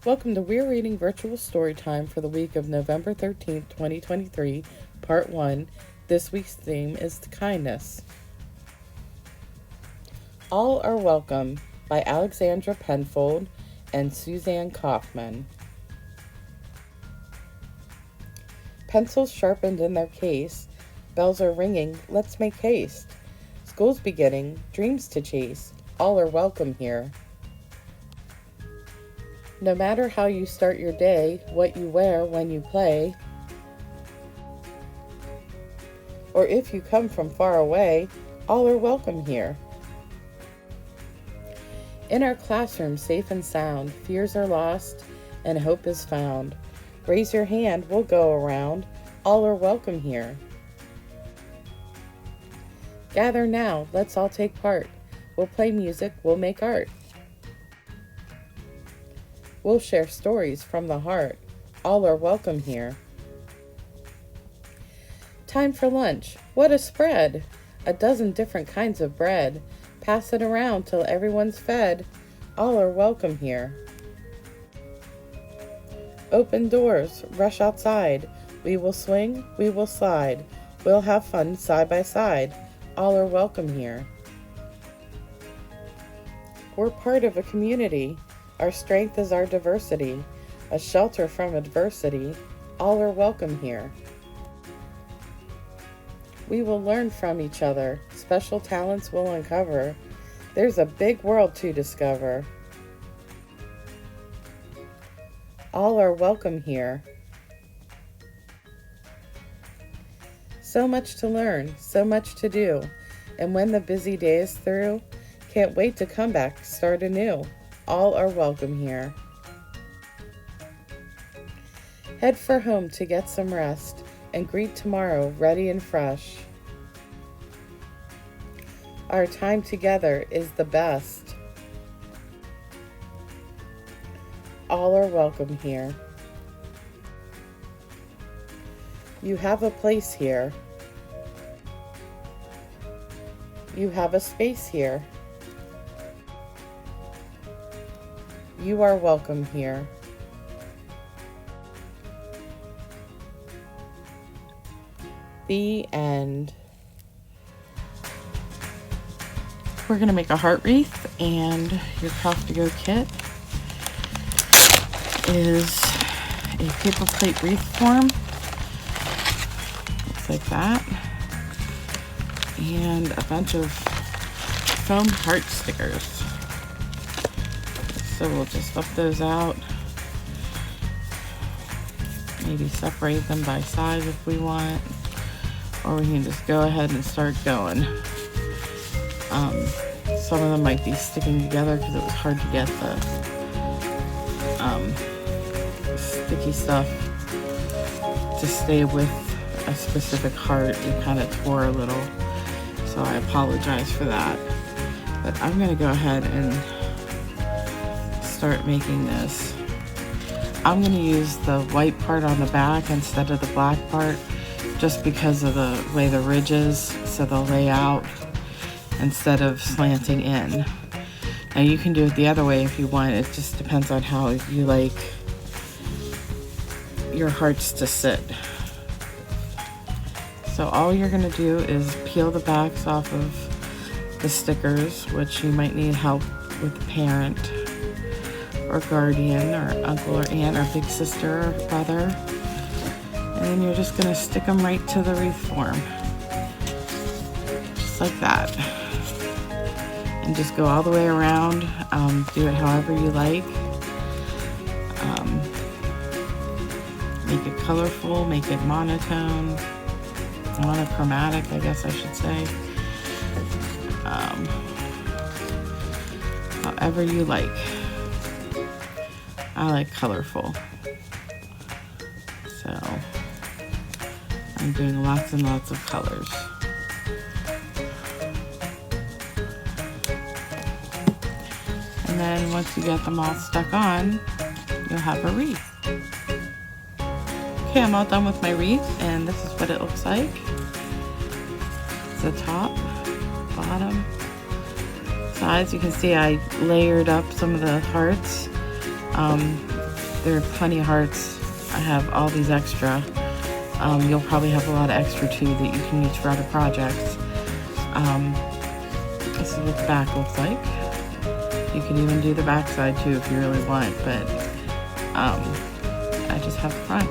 Welcome to Weir Reading Virtual Storytime for the week of November 13th, 2023, Part 1. This week's theme is kindness. All Are Welcome by Alexandra Penfold and Suzanne Kaufman. Pencils sharpened in their case, bells are ringing, let's make haste. School's beginning, dreams to chase, all are welcome here. No matter how you start your day, what you wear when you play, or if you come from far away, all are welcome here. In our classroom, safe and sound, fears are lost and hope is found. Raise your hand, we'll go around, all are welcome here. Gather now, let's all take part. We'll play music, we'll make art. We'll share stories from the heart. All are welcome here. Time for lunch. What a spread! A dozen different kinds of bread. Pass it around till everyone's fed. All are welcome here. Open doors. Rush outside. We will swing. We will slide. We'll have fun side by side. All are welcome here. We're part of a community. Our strength is our diversity, a shelter from adversity. All are welcome here. We will learn from each other. Special talents we'll uncover. There's a big world to discover. All are welcome here. So much to learn, so much to do. And when the busy day is through, can't wait to come back, start anew. All are welcome here. Head for home to get some rest and greet tomorrow ready and fresh. Our time together is the best. All are welcome here. You have a place here. You have a space here. You are welcome here. The end. We're going to make a heart wreath, and your Craft to Go kit is a paper plate wreath form. Looks like that. And a bunch of foam heart stickers. So we'll just flip those out. Maybe separate them by size if we want. Or we can just go ahead and start going. Some of them might be sticking together because it was hard to get the sticky stuff to stay with a specific heart. It kind of tore a little. So I apologize for that. But I'm going to go ahead and start making this. I'm going to use the white part on the back instead of the black part just because of the way the ridge is, so they'll lay out instead of slanting in. Now you can do it the other way if you want. It just depends on how you like your hearts to sit. So all you're going to do is peel the backs off of the stickers, which you might need help with the parent or guardian or uncle or aunt or big sister or brother. And then you're just going to stick them right to the wreath form. Just like that. And just go all the way around. Do it however you like. Make it colorful, make it monotone, monochromatic, I guess I should say. However you like. I like colorful. So I'm doing lots and lots of colors. And then once you get them all stuck on, you'll have a wreath. Okay, I'm all done with my wreath, and this is what it looks like. It's the top, bottom, sides. You can see I layered up some of the hearts. There are plenty of hearts. I have all these extra. You'll probably have a lot of extra too that you can use for other projects. This is what the back looks like. You can even do the back side too if you really want, but I just have the front.